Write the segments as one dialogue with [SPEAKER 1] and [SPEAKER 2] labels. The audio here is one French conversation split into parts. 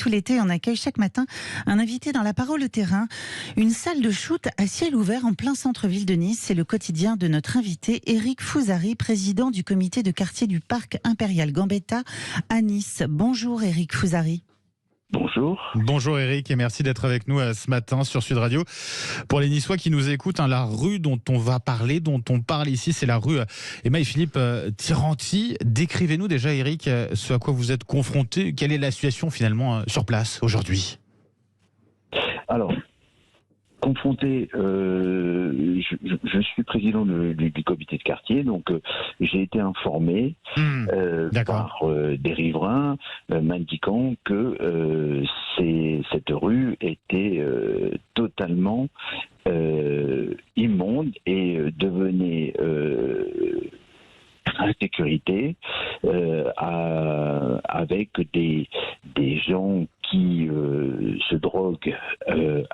[SPEAKER 1] tout l'été, on accueille chaque matin un invité dans La Parole au terrain. Une salle de shoot à ciel ouvert en plein centre-ville de Nice. C'est le quotidien de notre invité, Éric Fouzary, président du comité de quartier du Parc Impérial Gambetta à Nice. Bonjour Éric Fouzary.
[SPEAKER 2] Bonjour.
[SPEAKER 3] Bonjour Éric et merci d'être avec nous ce matin sur Sud Radio. Pour les Niçois qui nous écoutent, la rue dont on va parler, dont on parle ici, c'est la rue Emma et Philippe Tiranti. Décrivez-nous déjà Éric ce à quoi vous êtes confronté. Quelle est la situation finalement sur place aujourd'hui ?
[SPEAKER 2] Alors, confronté, je suis président du comité de quartier, donc j'ai été informé par des riverains m'indiquant que cette rue était totalement immonde et devenait insécurité avec des gens qui se droguent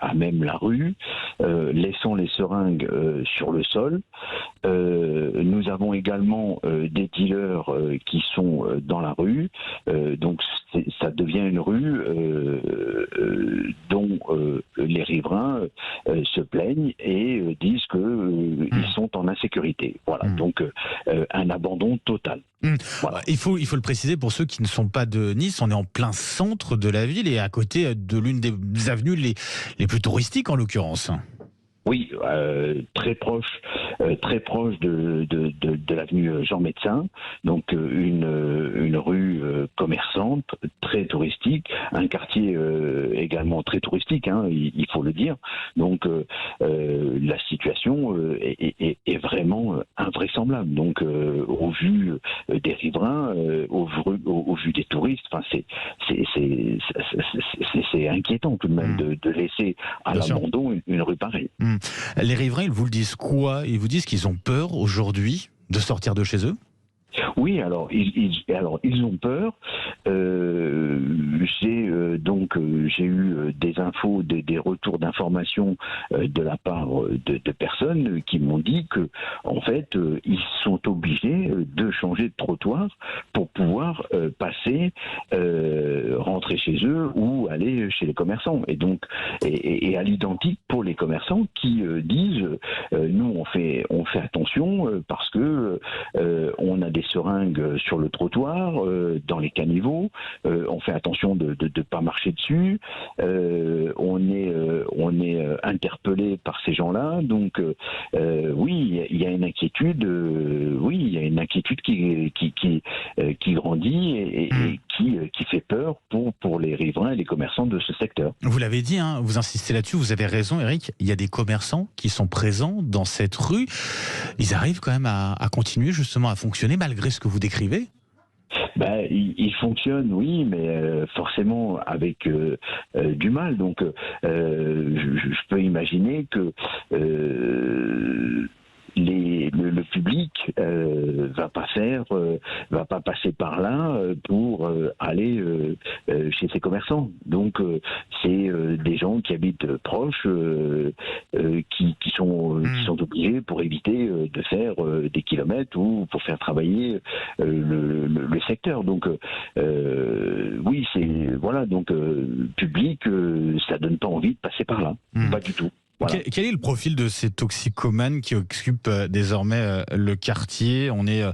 [SPEAKER 2] à même la rue, laissant les seringues sur le sol. Nous avons également des dealers qui sont dans la rue, donc ça devient une rue dont les riverains se plaignent et disent qu'ils sont en insécurité. Voilà, donc un abandon total.
[SPEAKER 3] Voilà. Il faut le préciser pour ceux qui ne sont pas de Nice, on est en plein centre de la ville et à côté de l'une des avenues les plus touristiques en l'occurrence.
[SPEAKER 2] Oui, très proche de l'avenue Jean Médecin, donc une rue commerçante, très touristique, un quartier également très touristique, il faut le dire. Donc la situation est vraiment invraisemblable. Donc au vu des riverains, au vu des touristes, c'est inquiétant tout de même de laisser à l'abandon une rue pareille.
[SPEAKER 3] Les riverains, ils vous le disent quoi ? Ils vous disent qu'ils ont peur aujourd'hui de sortir de chez eux ?
[SPEAKER 2] Oui, alors ils ont peur. J'ai eu des infos, des retours d'informations de la part de personnes qui m'ont dit que en fait ils sont obligés de changer de trottoir pour pouvoir passer, rentrer chez eux ou aller chez les commerçants. Et donc et à l'identique pour les commerçants qui disent nous on fait attention parce que on a des seringues sur le trottoir, dans les caniveaux, on fait attention de ne pas marcher dessus, on est interpellé par ces gens-là, donc oui, il y a une inquiétude, qui grandit et qui fait peur pour les riverains et les commerçants de ce secteur.
[SPEAKER 3] Vous l'avez dit, vous insistez là-dessus, vous avez raison Éric, il y a des commerçants qui sont présents dans cette rue, ils arrivent quand même à continuer justement à fonctionner malgré ce que vous décrivez ?
[SPEAKER 2] Il fonctionne, oui, mais forcément avec du mal. Donc, je peux imaginer que le public va pas passer par là pour aller chez ces commerçants. Donc c'est des gens qui habitent proches qui sont obligés pour éviter de faire des kilomètres ou pour faire travailler le secteur. Donc oui, donc public, ça donne pas envie de passer par là, pas du tout. Voilà.
[SPEAKER 3] Quel est le profil de ces toxicomanes qui occupent désormais le quartier ? On est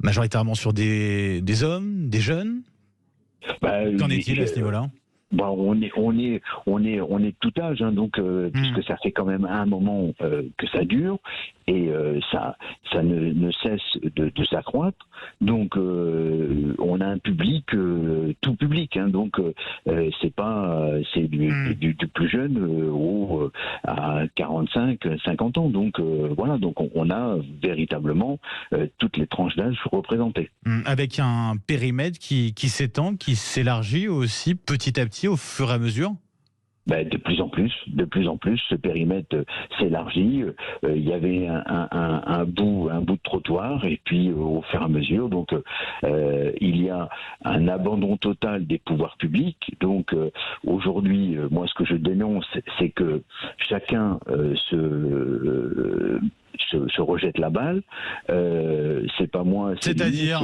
[SPEAKER 3] majoritairement sur des hommes, des jeunes ? Qu'en est-il à ce niveau-là ?
[SPEAKER 2] On est tout âge, donc puisque ça fait quand même un moment que ça dure et ça ne cesse de s'accroître. Donc on a un public, tout public, donc c'est du plus jeune à 45-50 ans. Donc voilà, donc on a véritablement toutes les tranches d'âge représentées.
[SPEAKER 3] Avec un périmètre qui s'étend, qui s'élargit aussi petit à petit au fur et à mesure ?
[SPEAKER 2] De plus en plus, ce périmètre s'élargit. Il y avait un bout de trottoir et puis au fur et à mesure, donc il y a un abandon total des pouvoirs publics. Donc aujourd'hui, moi ce que je dénonce, c'est que chacun se rejette la balle. C'est pas moi.
[SPEAKER 3] C'est-à-dire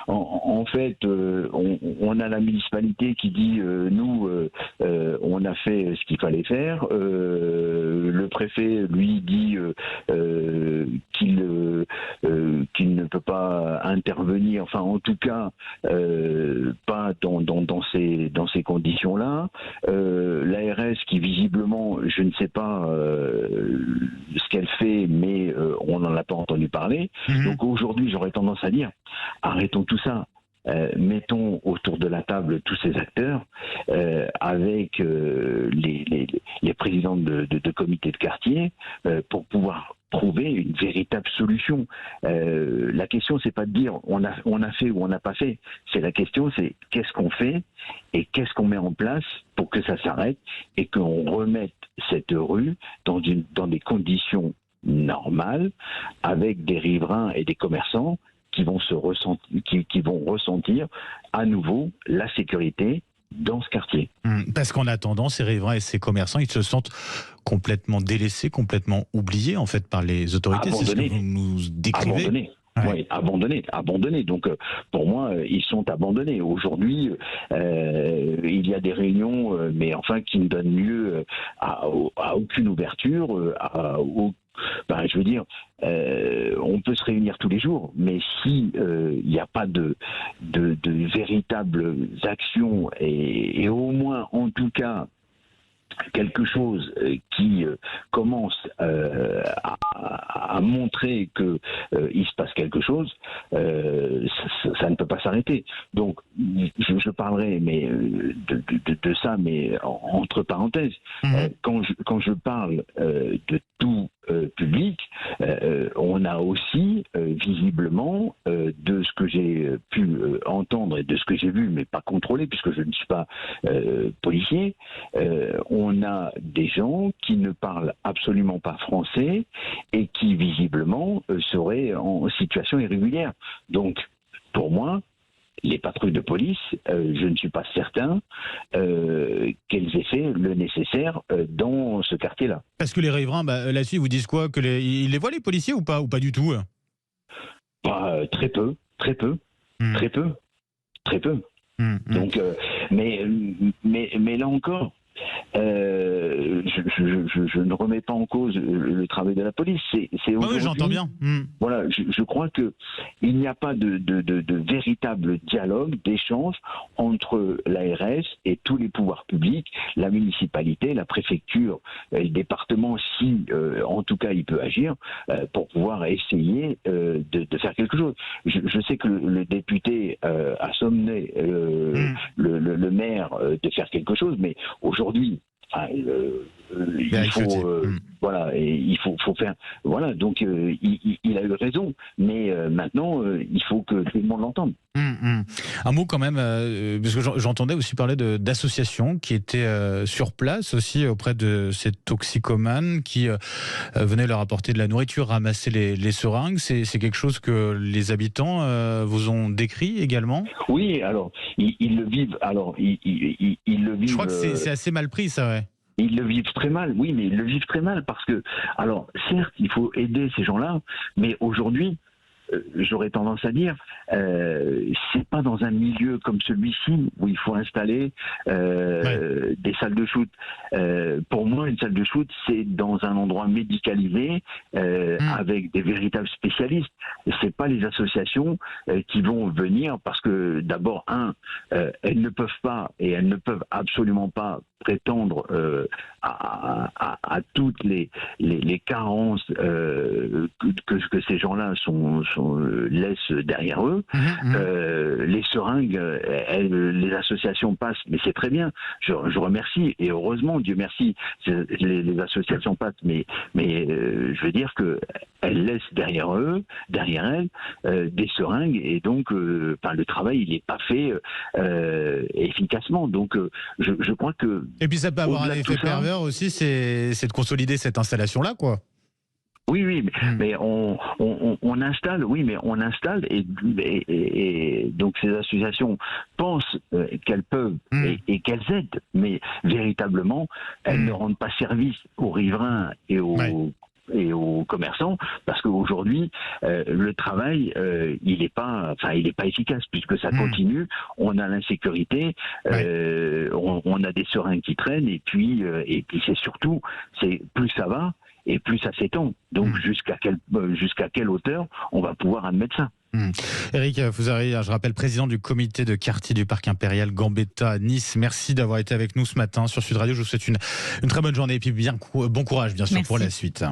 [SPEAKER 2] en fait, on a la municipalité qui dit nous, on a fait ce qu'il fallait faire. Le préfet, lui, dit qu'il ne peut pas intervenir. Enfin, en tout cas, pas dans ces conditions-là. L'ARS, qui visiblement, je ne sais pas ce qu'elle fait, mais on n'en a pas entendu parler. Donc aujourd'hui, j'aurais tendance à dire, arrêtons tout ça. Mettons autour de la table tous ces acteurs avec les présidents de comités de quartier pour pouvoir trouver une véritable solution. La question, c'est pas de dire on a fait ou on n'a pas fait. La question, c'est qu'est-ce qu'on fait et qu'est-ce qu'on met en place pour que ça s'arrête et qu'on remette cette rue dans des conditions normales, avec des riverains et des commerçants qui vont ressentir à nouveau la sécurité dans ce quartier.
[SPEAKER 3] Parce qu'en attendant, ces riverains et ces commerçants, ils se sentent complètement délaissés, complètement oubliés en fait par les autorités.
[SPEAKER 2] Abandonnés.
[SPEAKER 3] C'est ce que vous nous décrivez.
[SPEAKER 2] Abandonnés. Ouais. Oui, abandonnés. Donc, pour moi, ils sont abandonnés. Aujourd'hui, il y a des réunions, mais enfin, qui ne donnent lieu à aucune ouverture, je veux dire, on peut se réunir tous les jours, mais si il n'y a pas de véritables actions et au moins, en tout cas, quelque chose qui commence à montrer que il se passe quelque chose, ça ne peut pas s'arrêter. Donc, je parlerai de ça, mais entre parenthèses. Quand je parle de tout public, on a aussi visiblement, de ce que j'ai pu entendre et de ce que j'ai vu, mais pas contrôlé puisque je ne suis pas policier, on a des gens qui ne parlent absolument pas français et qui visiblement seraient en situation irrégulière. Donc, pour moi, les patrouilles de police, je ne suis pas certain qu'elles aient fait le nécessaire dans ce quartier-là.
[SPEAKER 3] Parce que les riverains, là-dessus, ils vous disent quoi, ils les voient les policiers ou pas du tout?
[SPEAKER 2] Très peu. Donc, mais là encore, je ne remets pas en cause le travail de la police. C'est
[SPEAKER 3] oui, j'entends bien.
[SPEAKER 2] Voilà, je crois que il n'y a pas de véritable dialogue, d'échange entre l'ARS et tous les pouvoirs publics, la municipalité, la préfecture, le département, si en tout cas il peut agir pour pouvoir essayer de faire quelque chose. Je sais que le député a sommé le maire de faire quelque chose, mais aujourd'hui, il faut faire. Voilà, donc il a eu raison, mais maintenant il faut que tout le monde l'entende.
[SPEAKER 3] Un mot quand même, parce que j'entendais aussi parler d'associations qui étaient sur place aussi auprès de ces toxicomanes qui venaient leur apporter de la nourriture, ramasser les seringues. C'est quelque chose que les habitants vous ont décrit également? Oui,
[SPEAKER 2] alors ils le vivent. Alors ils le vivent.
[SPEAKER 3] Je crois que c'est assez mal pris, ça, ouais.
[SPEAKER 2] Ils le vivent très mal, oui, mais ils le vivent très mal parce que, alors, certes, il faut aider ces gens-là, mais aujourd'hui, j'aurais tendance à dire, c'est pas dans un milieu comme celui-ci où il faut installer des salles de shoot. Pour moi, une salle de shoot, c'est dans un endroit médicalisé avec des véritables spécialistes. C'est pas les associations qui vont venir parce que d'abord, elles ne peuvent pas et elles ne peuvent absolument pas prétendre à toutes les carences que ces gens-là laissent derrière eux. Les seringues, les associations passent, mais c'est très bien. Je remercie, et heureusement, Dieu merci, les associations passent, mais je veux dire que elles laissent derrière elles, des seringues, et donc le travail il n'est pas fait efficacement. Donc je crois que...
[SPEAKER 3] Et puis ça peut avoir un effet pervers aussi, c'est de consolider cette installation-là, quoi.
[SPEAKER 2] Oui, mais on installe, et donc ces associations pensent qu'elles peuvent et qu'elles aident, mais véritablement, elles ne rendent pas service aux riverains et aux et aux commerçants, parce qu'aujourd'hui le travail il n'est pas efficace puisque ça continue. On a l'insécurité, on a des seringues qui traînent et puis c'est surtout plus ça va et plus ça s'étend. Donc jusqu'à quelle hauteur on va pouvoir admettre ça?
[SPEAKER 3] Éric Fouzary, je rappelle, président du comité de quartier du Parc Impérial Gambetta à Nice. Merci d'avoir été avec nous ce matin sur Sud Radio. Je vous souhaite une très bonne journée et puis bon courage bien sûr pour la suite.